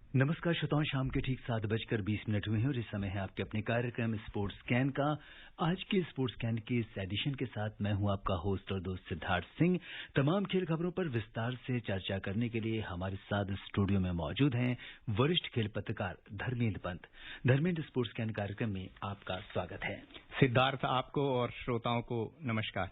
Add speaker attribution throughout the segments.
Speaker 1: नमस्कार श्रोताओं, शाम के ठीक 7:20 हुए हैं और इस समय है आपके अपने कार्यक्रम स्पोर्ट्स स्कैन का। आज के स्पोर्ट्स स्कैन के इस एडिशन के साथ मैं हूं आपका होस्ट और दोस्त सिद्धार्थ सिंह। तमाम खेल खबरों पर विस्तार से चर्चा करने के लिए हमारे साथ स्टूडियो में मौजूद हैं वरिष्ठ खेल पत्रकार धर्मेंद्र पंत। धर्मेंद्र, स्पोर्ट्स स्कैन कार्यक्रम में आपका स्वागत है।
Speaker 2: सिद्धार्थ, आपको और श्रोताओं को नमस्कार।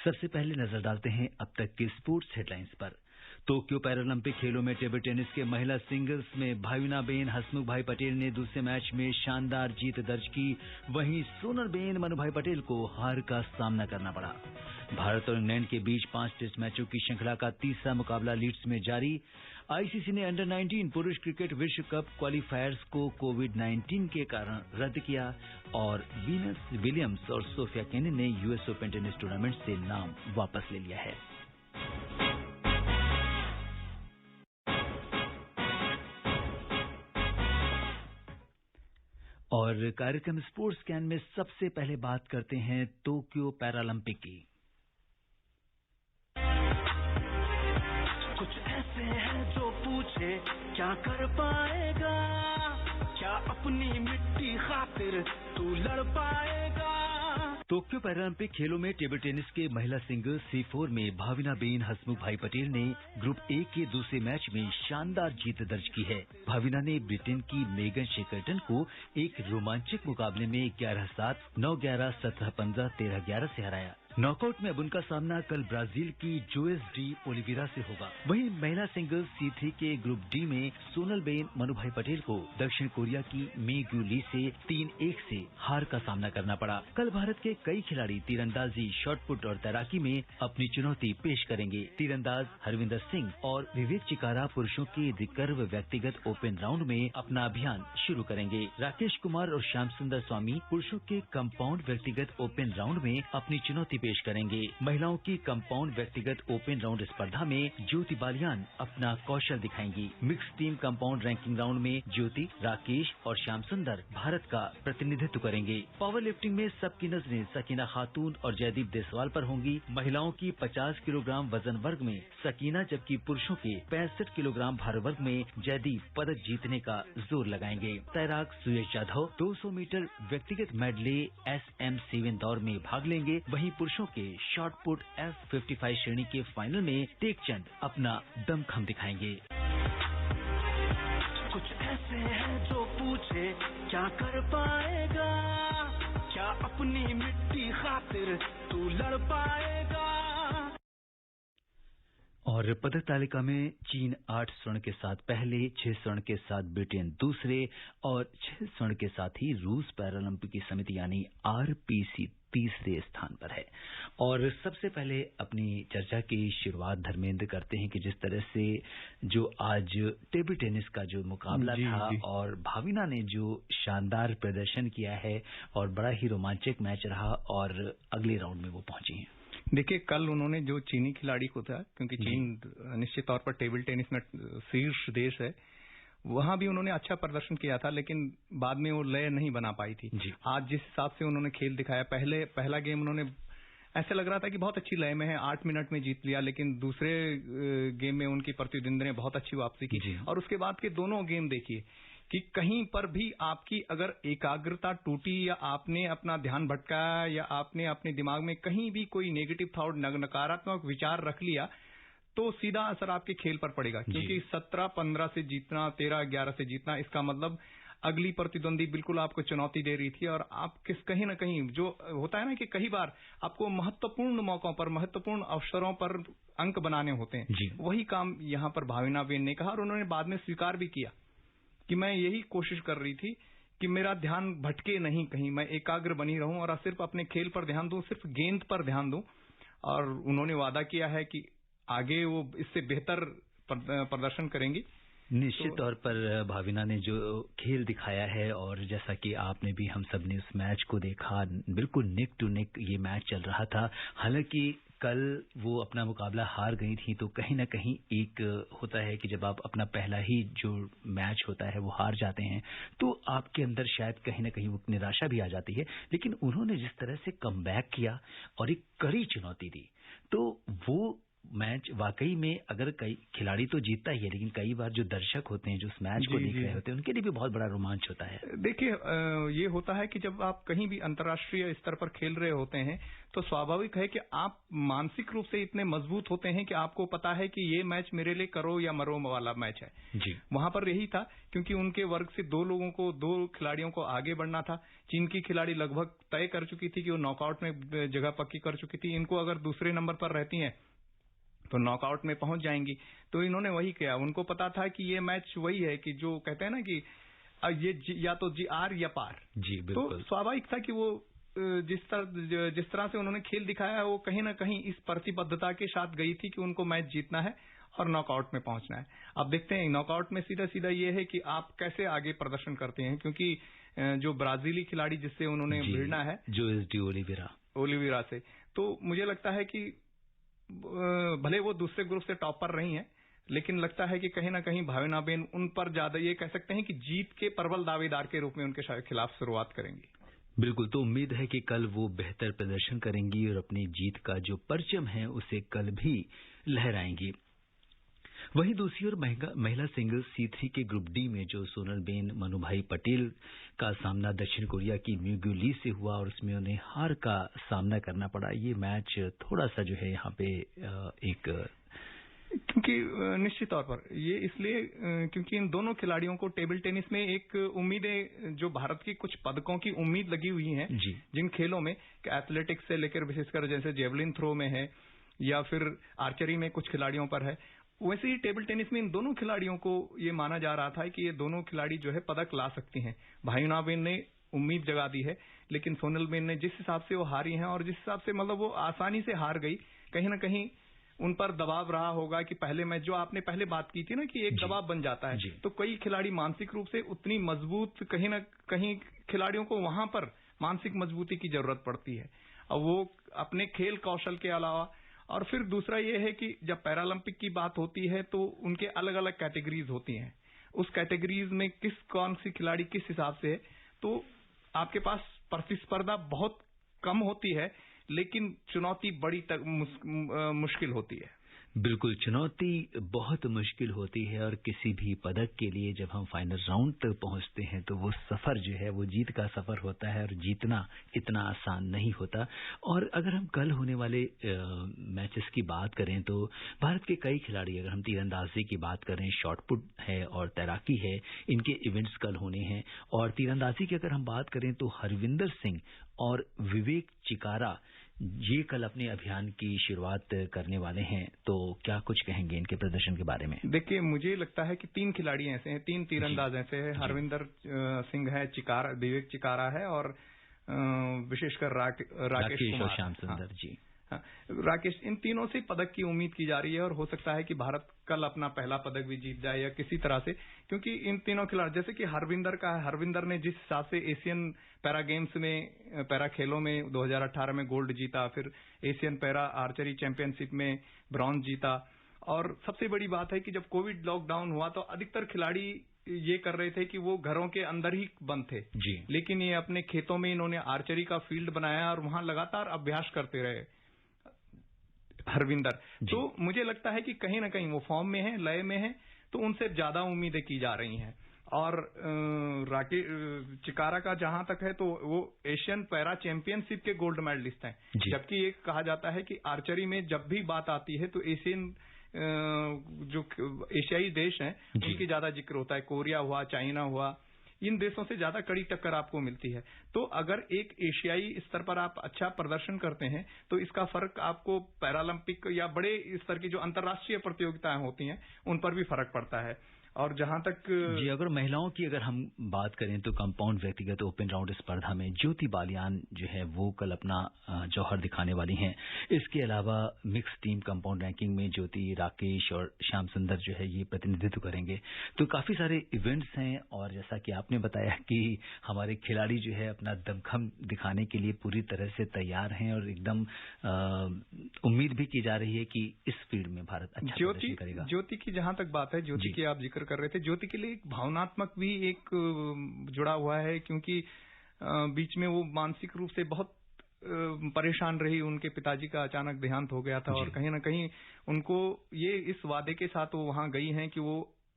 Speaker 1: सबसे पहले नजर डालते हैं अब तक की स्पोर्ट्स हेडलाइंस पर। टोक्यो पैरालंपिक खेलों में टेबल टेनिस के महिला सिंगल्स में भाविनाबेन हसमुख भाई पटेल ने दूसरे मैच में शानदार जीत दर्ज की। वहीं सोनलबेन मनुभाई पटेल को हार का सामना करना पड़ा। भारत और इंग्लैंड के बीच 5 टेस्ट मैचों की श्रृंखला का तीसरा मुकाबला लीड्स में जारी। आईसीसी ने अंडर 19 पुरुष क्रिकेट विश्व कप क्वालिफायर्स को कोविड-19 के कारण रद्द किया और वीनस विलियम्स और सोफिया केनिन ने यूएस ओपन टेनिस टूर्नामेंट से नाम वापस ले लिया है। और कार्यक्रम स्पोर्ट्स स्कैन में सबसे पहले बात करते हैं टोक्यो पैरालंपिक की।
Speaker 3: कुछ ऐसे हैं जो पूछे क्या कर पाएगा, क्या अपनी मिट्टी खातिर तू लड़ पाएगा।
Speaker 1: टोक्यो पैरालंपिक खेलों में टेबल टेनिस के महिला सिंगल्स C4 में भाविनाबेन हसमुख भाई पटेल ने ग्रुप ए के दूसरे मैच में शानदार जीत दर्ज की है। भाविना ने ब्रिटेन की मेगन शेकरटन को एक रोमांचक मुकाबले में 11-7, 9-11, 17-15, 13-11 से हराया। नॉकआउट में अब उनका सामना कल ब्राजील की जोएस डी ओलिवेरा से होगा। वहीं महिला सिंगल्स C3 के ग्रुप डी में सोनलबेन मनुभाई पटेल को दक्षिण कोरिया की मे ग्यू ली से 3-1 से हार का सामना करना पड़ा। कल भारत के कई खिलाड़ी तीरंदाजी, शॉटपुट और तैराकी में अपनी चुनौती पेश करेंगे। तीरंदाज हरविंदर सिंह और विवेक चिकारा पुरुषों के रिकर्व व्यक्तिगत ओपन राउंड में अपना अभियान शुरू करेंगे। राकेश कुमार और श्याम सुंदर स्वामी पुरुषों के कंपाउंड व्यक्तिगत ओपन राउंड में अपनी चुनौती पेश करेंगे। महिलाओं की कंपाउंड व्यक्तिगत ओपन राउंड स्पर्धा में ज्योति बालियान अपना कौशल दिखाएंगी। Mix team compound ranking round में ज्योति, राकेश और श्याम सुंदर भारत का प्रतिनिधित्व करेंगे। पावर लिफ्टिंग में सबकी नजरें सकीना खातून और जयदीप देसवाल पर होंगी। महिलाओं की 50 किलोग्राम वजन वर्ग में सकीना, जबकि पुरुषों के 65 किलोग्राम भार वर्ग में जयदीप पदक जीतने का जोर लगाएंगे। तैराक सुयश यादव 200 मीटर व्यक्तिगत मेडले SM7 दौर में भाग लेंगे। वहीं पुरुषों के शॉटपुट F55 श्रेणी के फाइनल में टेकचंद अपना दमखम दिखाएंगे।
Speaker 3: कुछ ऐसे हैं जो पूछे क्या कर पाएगा, क्या अपनी मिट्टी खातिर तू लड़ पाएगा।
Speaker 1: और पदक तालिका में चीन 8 स्वर्ण के साथ पहले, 6 स्वर्ण के साथ ब्रिटेन दूसरे और 6 स्वर्ण के साथ ही रूस पैरालंपिक समिति यानी RPC तीसरे स्थान पर है। और सबसे पहले अपनी चर्चा की शुरुआत धर्मेंद्र करते हैं कि जिस तरह से जो आज टेबल टेनिस का जो मुकाबला था और भाविना ने जो शानदार प्रदर्शन किया है और बड़ा ही रोमांचक मैच रहा और अगले राउंड में वो पहुंची हैं।
Speaker 2: देखिए, कल उन्होंने जो चीनी खिलाड़ी को था, क्योंकि चीन निश्चित तौर पर टेबल टेनिस में शीर्ष देश है, वहां भी उन्होंने अच्छा प्रदर्शन किया था, लेकिन बाद में वो लय नहीं बना पाई थी। आज जिस हिसाब से उन्होंने खेल दिखाया, पहला गेम उन्होंने ऐसा लग रहा था कि बहुत अच्छी लय में है, 8 मिनट में जीत लिया, लेकिन दूसरे गेम में उनकी प्रतिद्वंदी ने बहुत अच्छी वापसी की। और उसके बाद के दोनों गेम देखिए कि कहीं पर भी आपकी अगर एकाग्रता टूटी या आपने अपना ध्यान भटकाया या आपने अपने दिमाग में कहीं भी कोई नेगेटिव थॉट, नकारात्मक विचार रख लिया, तो सीधा असर आपके खेल पर पड़ेगा। क्योंकि 17-15 से जीतना, 13-11 से जीतना, इसका मतलब अगली प्रतिद्वंदी बिल्कुल आपको चुनौती दे रही थी। और आप कहीं ना कहीं जो होता है ना कि कई बार आपको महत्वपूर्ण मौकों पर, महत्वपूर्ण अवसरों पर अंक बनाने होते हैं, वही काम यहां पर भाविनाबेन ने कहा और उन्होंने बाद में स्वीकार भी किया कि मैं यही कोशिश कर रही थी कि मेरा ध्यान भटके नहीं, कहीं मैं एकाग्र बनी रहूं और सिर्फ अपने खेल पर ध्यान दूं, सिर्फ गेंद पर ध्यान दूं। और उन्होंने वादा किया है कि आगे वो इससे बेहतर प्रदर्शन करेंगी।
Speaker 1: निश्चित तौर पर भाविना ने जो खेल दिखाया है और जैसा कि आपने भी, हम सब ने उस मैच को देखा, बिल्कुल नेक टू नेक ये मैच चल रहा था। हालांकि कल वो अपना मुकाबला हार गई थी, तो कहीं ना कहीं एक होता है कि जब आप अपना पहला ही जो मैच होता है वो हार जाते हैं तो आपके अंदर शायद कहीं ना कहीं वो निराशा भी आ जाती है। लेकिन उन्होंने जिस तरह से कमबैक किया और एक कड़ी चुनौती दी, तो वो मैच वाकई में अगर कई खिलाड़ी तो जीतता ही है, लेकिन कई बार जो दर्शक होते हैं जो उस मैच को देख रहे होते हैं उनके लिए भी बहुत बड़ा रोमांच होता है।
Speaker 2: देखिए ये होता है कि जब आप कहीं भी अंतर्राष्ट्रीय स्तर पर खेल रहे होते हैं तो स्वाभाविक है कि आप मानसिक रूप से इतने मजबूत होते हैं कि आपको पता है कि ये मैच मेरे लिए करो या मरो वाला मैच है
Speaker 1: जी।
Speaker 2: वहां पर यही था, क्योंकि उनके वर्ग से दो खिलाड़ियों को आगे बढ़ना था। चीन की खिलाड़ी लगभग तय कर चुकी थी कि वो नॉकआउट में जगह पक्की कर चुकी थी। इनको अगर दूसरे नंबर पर रहती हैं तो नॉकआउट में पहुंच जाएंगी। तो इन्होंने वही किया। उनको पता था कि ये मैच वही है कि जो कहते हैं ना कि ये या तो आर या पार।
Speaker 1: जी बिल्कुल।
Speaker 2: तो स्वाभाविक था कि वो जिस तरह से उन्होंने खेल दिखाया वो कहीं ना कहीं इस प्रतिबद्धता के साथ गई थी कि उनको मैच जीतना है और नॉकआउट में पहुंचना है। अब देखते हैं नॉकआउट में सीधा ये है कि आप कैसे आगे प्रदर्शन करते हैं, क्योंकि जो ब्राजीली खिलाड़ी जिससे उन्होंने भिड़ना है
Speaker 1: जो ओलिवेरा
Speaker 2: से, तो मुझे लगता है कि भले वो दूसरे ग्रुप से टॉप पर रही हैं, लेकिन लगता है कि कहीं ना कहीं भाविनाबेन उन पर ज्यादा ये कह सकते हैं कि जीत के प्रबल दावेदार के रूप में उनके खिलाफ शुरुआत करेंगी।
Speaker 1: बिल्कुल। तो उम्मीद है कि कल वो बेहतर प्रदर्शन करेंगी और अपनी जीत का जो परचम है उसे कल भी लहराएंगी। वहीं दूसरी ओर महिला सिंगल्स C3 के ग्रुप डी में जो सोनलबेन मनुभाई पटेल का सामना दक्षिण कोरिया की म्यूग्यू ली से हुआ और उसमें उन्हें हार का सामना करना पड़ा। ये मैच थोड़ा सा जो है यहाँ पे
Speaker 2: क्योंकि निश्चित तौर पर ये इसलिए क्योंकि इन दोनों खिलाड़ियों को टेबल टेनिस में एक उम्मीदें, जो भारत की कुछ पदकों की उम्मीद लगी हुई है जिन खेलों में एथलेटिक्स से लेकर विशेषकर जैसे जेवलिन थ्रो में है या फिर आर्चरी में कुछ खिलाड़ियों पर है, वैसे ही टेबल टेनिस में इन दोनों खिलाड़ियों को ये माना जा रहा था कि ये दोनों खिलाड़ी जो है पदक ला सकती हैं। भाविनाबेन ने उम्मीद जगा दी है, लेकिन सोनलबेन ने जिस हिसाब से वो हारी हैं और जिस हिसाब से मतलब वो आसानी से हार गई, कहीं ना कहीं उन पर दबाव रहा होगा कि पहले मैच जो आपने पहले बात की थी ना कि एक दबाव बन जाता है, तो कई खिलाड़ी मानसिक रूप से उतनी मजबूत, कहीं ना कहीं खिलाड़ियों को वहां पर मानसिक मजबूती की जरूरत पड़ती है और वो अपने खेल कौशल के अलावा। और फिर दूसरा ये है कि जब पैरालंपिक की बात होती है तो उनके अलग अलग कैटेगरीज होती हैं, उस कैटेगरीज में कौन सी खिलाड़ी किस हिसाब से है, तो आपके पास प्रतिस्पर्धा बहुत कम होती है लेकिन चुनौती बड़ी मुश्किल होती है।
Speaker 1: बिल्कुल, चुनौती बहुत मुश्किल होती है और किसी भी पदक के लिए जब हम फाइनल राउंड तक पहुंचते हैं तो वो सफर जो है वो जीत का सफर होता है और जीतना इतना आसान नहीं होता। और अगर हम कल होने वाले मैचेस की बात करें तो भारत के कई खिलाड़ी, अगर हम तीरंदाजी की बात करें, शॉटपुट है और तैराकी है, इनके इवेंट्स कल होने हैं। और तीरंदाजी की अगर हम बात करें तो हरविंदर सिंह और विवेक चिकारा ये कल अपने अभियान की शुरुआत करने वाले हैं। तो क्या कुछ कहेंगे इनके प्रदर्शन के बारे में?
Speaker 2: देखिए, मुझे लगता है कि 3 खिलाड़ी ऐसे हैं, 3 तीरंदाज ऐसे हैं, हरविंदर सिंह है, विवेक चिकारा है और विशेषकर राकेश
Speaker 1: और श्याम सुंदर जी।
Speaker 2: राकेश, इन तीनों से पदक की उम्मीद की जा रही है और हो सकता है कि भारत कल अपना पहला पदक भी जीत जाए या किसी तरह से, क्योंकि इन तीनों खिलाड़ी जैसे कि हरविंदर ने जिस हिसाब से एशियन पैरा गेम्स में, पैरा खेलों में 2018 में गोल्ड जीता, फिर एशियन पैरा आर्चरी चैंपियनशिप में ब्रॉन्ज जीता। और सबसे बड़ी बात है कि जब कोविड लॉकडाउन हुआ तो अधिकतर खिलाड़ी ये कर रहे थे कि वो घरों के अंदर ही बंद थे
Speaker 1: जी,
Speaker 2: लेकिन ये अपने खेतों में इन्होंने आर्चरी का फील्ड बनाया और वहां लगातार अभ्यास करते रहे हरविंदर। तो मुझे लगता है कि कहीं ना कहीं वो फॉर्म में है, लय में है, तो उनसे ज्यादा उम्मीदें की जा रही हैं। और चिकारा का जहां तक है तो वो एशियन पैरा चैंपियनशिप के गोल्ड मेडलिस्ट हैं, जबकि ये कहा जाता है कि आर्चरी में जब भी बात आती है तो एशियन जो एशियाई देश हैं उनकी ज्यादा जिक्र होता है। कोरिया हुआ, चाइना हुआ, इन देशों से ज्यादा कड़ी टक्कर आपको मिलती है। तो अगर एक एशियाई स्तर पर आप अच्छा प्रदर्शन करते हैं तो इसका फर्क आपको पैरालंपिक या बड़े स्तर की जो अंतर्राष्ट्रीय प्रतियोगिताएं होती हैं उन पर भी फर्क पड़ता है। और जहां तक
Speaker 1: जी, अगर महिलाओं की अगर हम बात करें तो कंपाउंड व्यक्तिगत ओपन राउंड स्पर्धा में ज्योति बालियान जो है वो कल अपना जौहर दिखाने वाली हैं। इसके अलावा मिक्स टीम कंपाउंड रैंकिंग में ज्योति, राकेश और श्याम सुंदर जो है ये प्रतिनिधित्व करेंगे। तो काफी सारे इवेंट्स हैं और जैसा कि आपने बताया कि हमारे खिलाड़ी जो है अपना दमखम दिखाने के लिए पूरी तरह से तैयार हैं और एकदम उम्मीद भी की जा रही है कि इस फील्ड में भारत अच्छा प्रदर्शन करेगा।
Speaker 2: ज्योति की जहां तक बात है, ज्योति की आप जिक्र कर रहे थे, ज्योति के लिए एक भावनात्मक भी एक जुड़ा हुआ है, क्योंकि बीच में वो मानसिक रूप से बहुत परेशान रही। उनके पिताजी का अचानक देहांत हो गया था और कहीं ना कहीं उनको ये इस वादे के साथ वो वहां गई हैं कि वो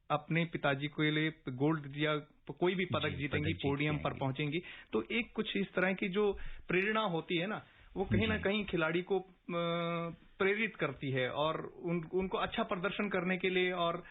Speaker 2: अपने पिताजी के लिए गोल्ड या कोई भी पदक जीतेंगी, पोडियम पर पहुंचेंगी। तो एक कुछ इस तरह की जो प्रेरणा होती है ना, वो कहीं ना कहीं खिलाड़ी को प्रेरित करती है और उनको अच्छा प्रदर्शन करने के लिए, और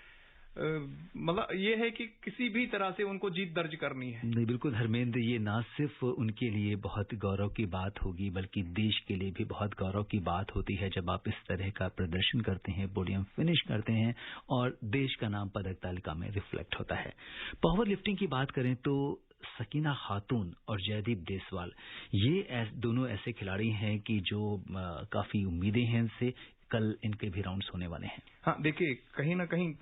Speaker 2: मतलब ये है कि किसी भी तरह से उनको जीत दर्ज करनी है।
Speaker 1: नहीं, बिल्कुल धर्मेंद्र, ये ना सिर्फ उनके लिए बहुत गौरव की बात होगी बल्कि देश के लिए भी बहुत गौरव की बात होती है जब आप इस तरह का प्रदर्शन करते हैं, पोडियम फिनिश करते हैं और देश का नाम पदक तालिका में रिफ्लेक्ट होता है। पावर लिफ्टिंग की बात करें तो सकीना खातून और जयदीप देसवाल, ये दोनों ऐसे खिलाड़ी हैं कि जो काफी उम्मीदें हैं इनसे। कल इनके भी राउंड्स होने वाले हैं।
Speaker 2: हाँ, देखिए कहीं ना कहीं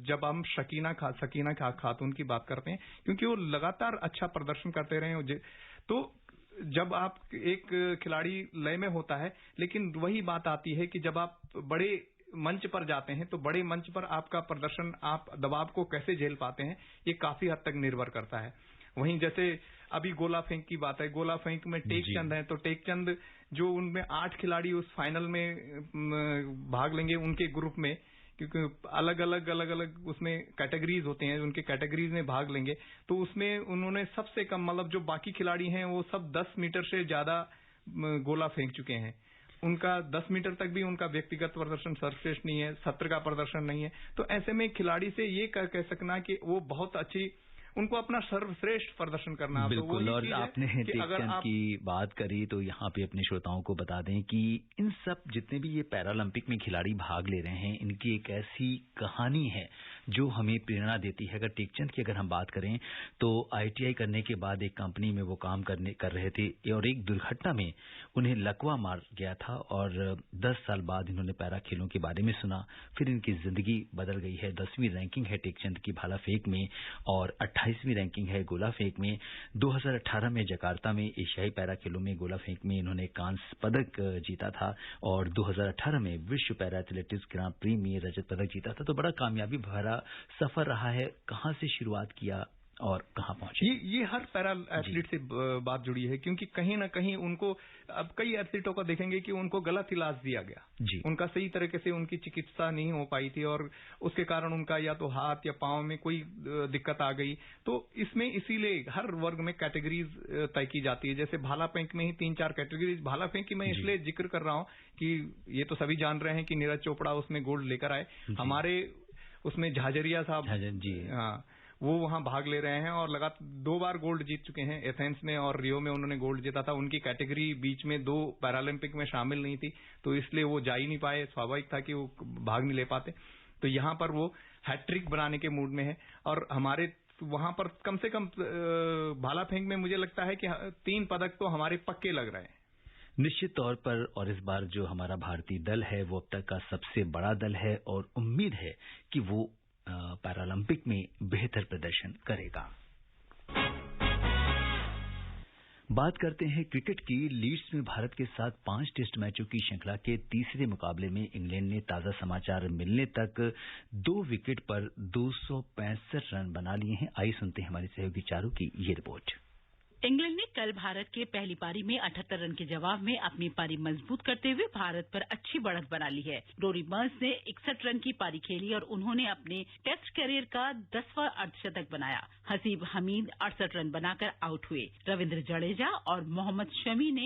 Speaker 2: जब हम सकीना खातून की बात करते हैं, क्योंकि वो लगातार अच्छा प्रदर्शन करते रहे हैं, तो जब आप एक खिलाड़ी लय में होता है, लेकिन वही बात आती है कि जब आप बड़े मंच पर जाते हैं तो बड़े मंच पर आपका प्रदर्शन, आप दबाव को कैसे झेल पाते हैं, ये काफी हद तक निर्भर करता है। वहीं जैसे अभी गोला फेंक की बात है, गोला फेंक में टेकचंद है, तो टेकचंद जो उनमें 8 खिलाड़ी उस फाइनल में भाग लेंगे उनके ग्रुप में, क्योंकि अलग अलग उसमें कैटेगरीज होते हैं, उनके कैटेगरीज में भाग लेंगे, तो उसमें उन्होंने सबसे कम, मतलब जो बाकी खिलाड़ी हैं वो सब 10 मीटर से ज्यादा गोला फेंक चुके हैं। उनका 10 मीटर तक भी उनका व्यक्तिगत प्रदर्शन सर्वश्रेष्ठ नहीं है, सत्र का प्रदर्शन नहीं है। तो ऐसे में खिलाड़ी से ये कह सकना कि वो बहुत अच्छी, उनको अपना सर्वश्रेष्ठ प्रदर्शन करना।
Speaker 1: बिल्कुल, और आपने टेकचंद की बात करी तो यहाँ पे अपने श्रोताओं को बता दें कि इन सब जितने भी ये पैरालंपिक में खिलाड़ी भाग ले रहे हैं, इनकी एक ऐसी कहानी है जो हमें प्रेरणा देती है। अगर टेकचंद की अगर हम बात करें तो ITI करने के बाद एक कंपनी में वो काम कर रहे थे और एक दुर्घटना में उन्हें लकवा मार गया था और 10 साल बाद इन्होंने पैरा खेलों के बारे में सुना, फिर इनकी जिंदगी बदल गई है। 10वीं रैंकिंग है टेकचंद की भाला फेंक में और 28वीं रैंकिंग है गोला फेंक में। 2018 में जकार्ता में एशियाई पैरा खेलों में गोला फेंक में इन्होंने कांस्य पदक जीता था और 2018 में विश्व पैरा एथलेटिक्स ग्रां प्री में रजत पदक जीता था। तो बड़ा कामयाबी भरा सफर रहा है। कहां से शुरुआत किया और कहां पहुंचे,
Speaker 2: ये हर पैरा एथलीट से बात जुड़ी है, क्योंकि कहीं ना कहीं उनको, अब कई एथलीटों को देखेंगे कि उनको गलत इलाज दिया गया जी, उनका सही तरीके से उनकी चिकित्सा नहीं हो पाई थी और उसके कारण उनका या तो हाथ या पांव में कोई दिक्कत आ गई। तो इसमें इसीलिए हर वर्ग में कैटेगरीज तय की जाती है। जैसे भाला फेंक में ही 3-4 कैटेगरीज, भाला फेंक की मैं इसलिए जिक्र कर रहा हूं कि ये तो सभी जान रहे हैं कि नीरज चोपड़ा उसमें गोल्ड लेकर आए, हमारे उसमें झाझरिया साहब जी, हाँ, वो वहां भाग ले रहे हैं और लगातार 2 बार गोल्ड जीत चुके हैं। एथेंस में और रियो में उन्होंने गोल्ड जीता था। उनकी कैटेगरी बीच में 2 पैरालंपिक में शामिल नहीं थी, तो इसलिए वो जा ही नहीं पाए। स्वाभाविक था कि वो भाग नहीं ले पाते। तो यहां पर वो हैट्रिक बनाने के मूड में है और हमारे वहां पर कम से कम भाला फेंक में मुझे लगता है कि 3 पदक तो हमारे पक्के लग रहे हैं
Speaker 1: निश्चित तौर पर। और इस बार जो हमारा भारतीय दल है वो अब तक का सबसे बड़ा दल है और उम्मीद है कि वो पैरालंपिक में बेहतर प्रदर्शन करेगा। बात करते हैं क्रिकेट की। लीड्स में भारत के साथ 5 टेस्ट मैचों की श्रृंखला के तीसरे मुकाबले में इंग्लैंड ने ताजा समाचार मिलने तक 2 विकेट पर 265 रन बना लिए हैं। आइए सुनते हैं हमारे सहयोगी चारू की ये रिपोर्ट।
Speaker 4: इंग्लैंड ने कल भारत के पहली पारी में 78 रन के जवाब में अपनी पारी मजबूत करते हुए भारत पर अच्छी बढ़त बना ली है। रोरी बर्न्स ने 61 रन की पारी खेली और उन्होंने अपने टेस्ट करियर का 10वां अर्धशतक बनाया। हसीब हमीद 68 रन बनाकर आउट हुए। रविंद्र जडेजा और मोहम्मद शमी ने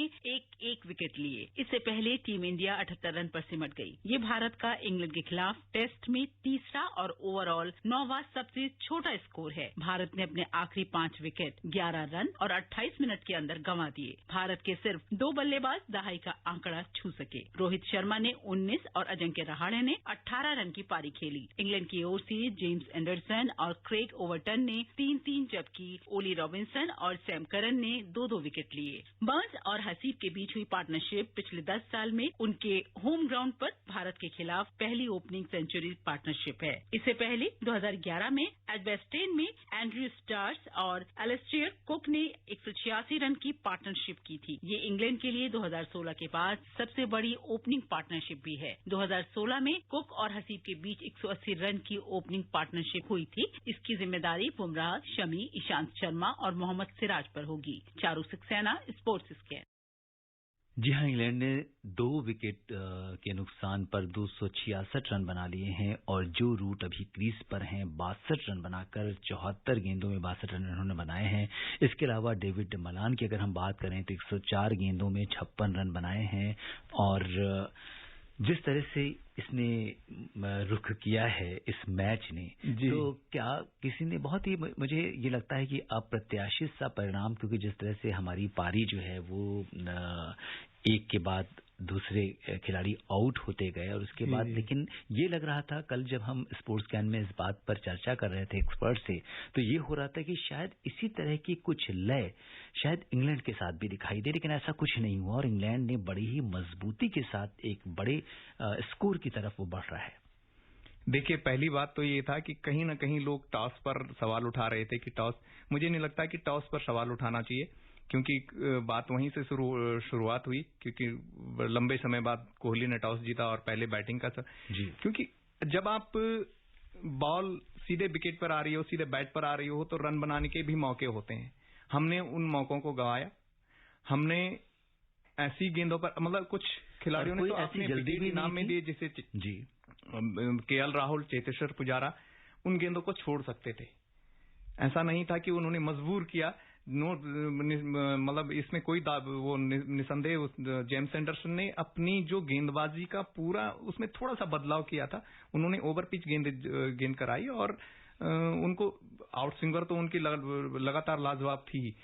Speaker 4: एक विकेट लिए। इससे पहले टीम इंडिया 78 रन पर सिमट गई। ये भारत का इंग्लैंड के खिलाफ टेस्ट में तीसरा और ओवरऑल 9वां सबसे छोटा स्कोर है। भारत ने अपने आखिरी 5 विकेट 11 रन और 28 मिनट के अंदर गंवा दिए। भारत के सिर्फ 2 बल्लेबाज दहाई का आंकड़ा छू सके। रोहित शर्मा ने 19 और अजिंक्य रहाणे ने 18 रन की पारी खेली। इंग्लैंड की ओर से जेम्स एंडरसन और क्रेग ओवरटन ने 3-3 जबकि ओली रॉबिन्सन और सैम करन ने 2-2 विकेट लिए। बर्न्स और हसीब के बीच हुई पार्टनरशिप पिछले 10 साल में उनके होम ग्राउंड पर भारत के खिलाफ पहली ओपनिंग सेंचुरी पार्टनरशिप है। इससे पहले 2011 में एडवेस्टेन में एंड्रयू स्टार्स और एलिस्टेयर कुक ने 186 रन की पार्टनरशिप की थी। ये इंग्लैंड के लिए 2016 के बाद सबसे बड़ी ओपनिंग पार्टनरशिप भी है। 2016 में कुक और हसीब के बीच 180 रन की ओपनिंग पार्टनरशिप हुई थी। इसकी जिम्मेदारी बुमराह, शमी, ईशांत शर्मा और मोहम्मद सिराज पर होगी। Charu Saxena, sports square.
Speaker 1: जी हाँ, इंग्लैंड ने 2 विकेट के नुकसान पर 266 रन बना लिए हैं और जो रूट अभी क्रीज पर हैं 62 रन बनाकर 74 गेंदों में 62 रन उन्होंने बनाए हैं। इसके अलावा डेविड मलान की अगर हम बात करें तो 104 गेंदों में 56 रन बनाए हैं और जिस तरह से इसने रुख किया है इस मैच ने, तो क्या किसी ने बहुत ही, मुझे ये लगता है कि अप्रत्याशित सा परिणाम, क्योंकि जिस तरह से हमारी पारी जो है वो एक के बाद दूसरे खिलाड़ी आउट होते गए और उसके बाद, लेकिन ये लग रहा था कल जब हम स्पोर्ट्स कैन में इस बात पर चर्चा कर रहे थे एक्सपर्ट से, तो ये हो रहा था कि शायद इसी तरह की कुछ लय शायद इंग्लैंड के साथ भी दिखाई दे, लेकिन ऐसा कुछ नहीं हुआ और इंग्लैंड ने बड़ी ही मजबूती के साथ एक बड़े स्कोर की तरफ वो बढ़ रहा है।
Speaker 2: देखिए, पहली बात तो ये था कि कहीं ना कहीं लोग टॉस पर सवाल उठा रहे थे कि टॉस, मुझे नहीं लगता कि टॉस पर सवाल उठाना चाहिए, क्योंकि बात वहीं से शुरुआत हुई, क्योंकि लंबे समय बाद कोहली ने टॉस जीता और पहले बैटिंग का जी। क्योंकि जब आप बॉल सीधे विकेट पर आ रही हो, सीधे बैट पर आ रही हो, तो रन बनाने के भी मौके होते हैं। हमने उन मौकों को गंवाया। हमने ऐसी गेंदों पर, मतलब कुछ खिलाड़ियों ने तो अपने जल्दी भी नाम में दिए, जैसे जी केएल राहुल, चेतेश्वर पुजारा, उन गेंदों को छोड़ सकते थे। ऐसा नहीं था कि उन्होंने मजबूर किया। मतलब इसमें कोई वो निसंदेह जेम्स एंडरसन ने अपनी जो गेंदबाजी का पूरा उसमें थोड़ा सा बदलाव किया था। उन्होंने ओवर पिच गेंद कराई और उनको आउट स्विंगर तो उनकी लगातार लाजवाब थी।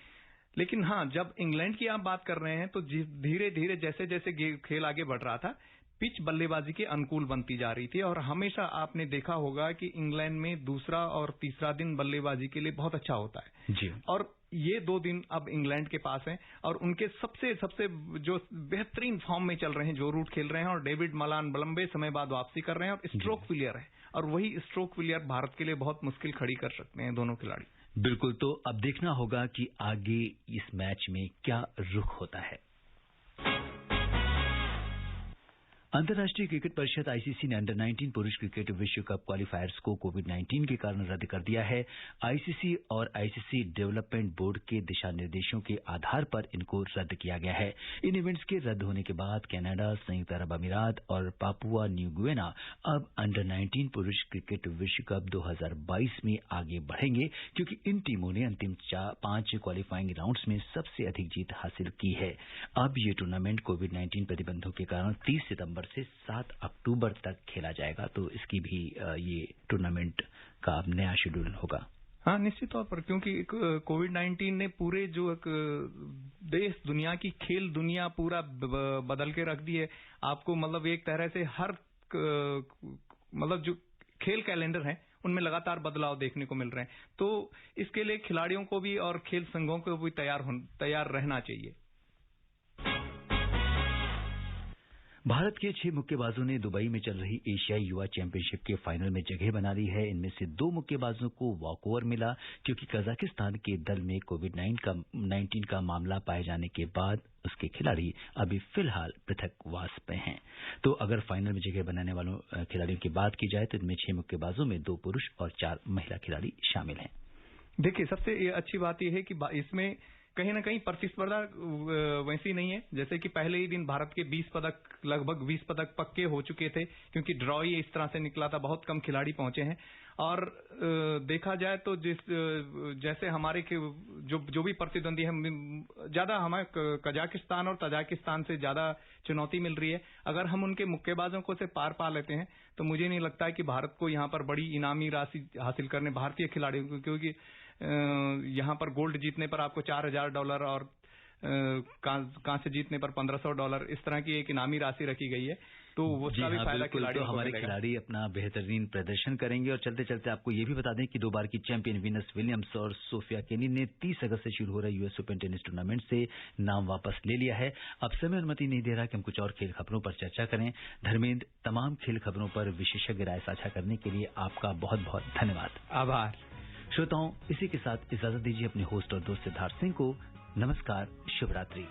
Speaker 2: लेकिन हाँ, जब इंग्लैंड की आप बात कर रहे हैं तो धीरे धीरे जैसे जैसे खेल आगे बढ़ रहा था, पिच बल्लेबाजी के अनुकूल बनती जा रही थी और हमेशा आपने देखा होगा कि इंग्लैंड में दूसरा और तीसरा दिन बल्लेबाजी के लिए बहुत अच्छा होता है जी। और ये 2 दिन अब इंग्लैंड के पास हैं और उनके सबसे जो बेहतरीन फॉर्म में चल रहे हैं, जो रूट खेल रहे हैं, और डेविड मलान लंबे समय बाद वापसी कर रहे हैं और स्ट्रोक प्लेयर है, और वही स्ट्रोक प्लेयर भारत के लिए बहुत मुश्किल खड़ी कर सकते हैं दोनों खिलाड़ी।
Speaker 1: बिल्कुल, तो अब देखना होगा कि आगे इस मैच में क्या रुख होता है। अंतर्राष्ट्रीय क्रिकेट परिषद आईसीसी ने अंडर 19 पुरुष क्रिकेट विश्व कप क्वालिफायर्स को कोविड-19 के कारण रद्द कर दिया है। आईसीसी और आईसीसी डेवलपमेंट बोर्ड के दिशा निर्देशों के आधार पर इनको रद्द किया गया है। इन इवेंट्स के रद्द होने के बाद कनाडा, संयुक्त अरब अमीरात और पापुआ न्यू गिनिया अब अंडर 19 पुरुष क्रिकेट विश्व कप 2022 में आगे बढ़ेंगे, क्योंकि इन टीमों ने अंतिम 5 क्वालिफाइंग राउंड्स में सबसे अधिक जीत हासिल की है। अब ये टूर्नामेंट कोविड-19 प्रतिबंधों के कारण 30 सितंबर से 7 अक्टूबर तक खेला जाएगा, तो इसकी भी ये टूर्नामेंट का अब नया शेड्यूल होगा।
Speaker 2: हाँ, निश्चित तौर पर, क्योंकि कोविड-19 ने पूरे जो देश दुनिया की खेल दुनिया पूरा बदल के रख दी है। आपको मतलब एक तरह से हर मतलब जो खेल कैलेंडर है उनमें लगातार बदलाव देखने को मिल रहे हैं, तो इसके लिए खिलाड़ियों को भी और खेल संघों को भी तैयार रहना चाहिए।
Speaker 1: भारत के 6 मुक्केबाजों ने दुबई में चल रही एशियाई युवा चैंपियनशिप के फाइनल में जगह बना ली है। इनमें से 2 मुक्केबाजों को वॉकओवर मिला, क्योंकि कजाकिस्तान के दल में कोविड-19 का मामला पाए जाने के बाद उसके खिलाड़ी अभी फिलहाल पृथकवास पे हैं। तो अगर फाइनल में जगह बनाने वालों खिलाड़ियों की बात की जाए तो इनमें 6 मुक्केबाजों में 2 पुरुष और 4 महिला खिलाड़ी शामिल हैं।
Speaker 2: देखिए, सबसे अच्छी बात यह है कि इसमें कहीं ना कहीं प्रतिस्पर्धा वैसी नहीं है। जैसे कि पहले ही दिन भारत के लगभग 20 पदक पक्के हो चुके थे, क्योंकि ड्रॉ ही इस तरह से निकला था, बहुत कम खिलाड़ी पहुंचे हैं। और देखा जाए तो जैसे हमारे जो भी प्रतिद्वंदी है, ज्यादा हमें कजाकिस्तान और तजाकिस्तान से ज्यादा चुनौती मिल रही है। अगर हम उनके मुक्केबाजों को से पार पा लेते हैं तो मुझे नहीं लगता है कि भारत को यहाँ पर बड़ी इनामी राशि हासिल करने भारतीय खिलाड़ियों को, क्योंकि यहाँ पर गोल्ड जीतने पर आपको $4,000 और कांस्य जीतने पर $1,500 इस तरह की एक इनामी राशि रखी गई है। तो वो उसका भी फायदा खिलाड़ियों को
Speaker 1: हमारे खिलाड़ी अपना बेहतरीन प्रदर्शन करेंगे। और चलते चलते आपको ये भी बता दें कि 2 बार की चैंपियन वीनस विलियम्स और सोफिया केनी ने 30 अगस्त से शुरू हो रहे यूएस ओपन टेनिस टूर्नामेंट से नाम वापस ले लिया है। अब समय अनुमति नहीं दे रहा कि हम कुछ और खेल खबरों पर चर्चा करें। धर्मेंद्र, तमाम खेल खबरों पर विशेषज्ञ राय साझा करने के लिए आपका बहुत बहुत धन्यवाद।
Speaker 2: आभार।
Speaker 1: श्रोताओं, इसी के साथ इजाजत दीजिए अपने होस्ट और दोस्त सिद्धार्थ सिंह को। नमस्कार, शुभ रात्रि।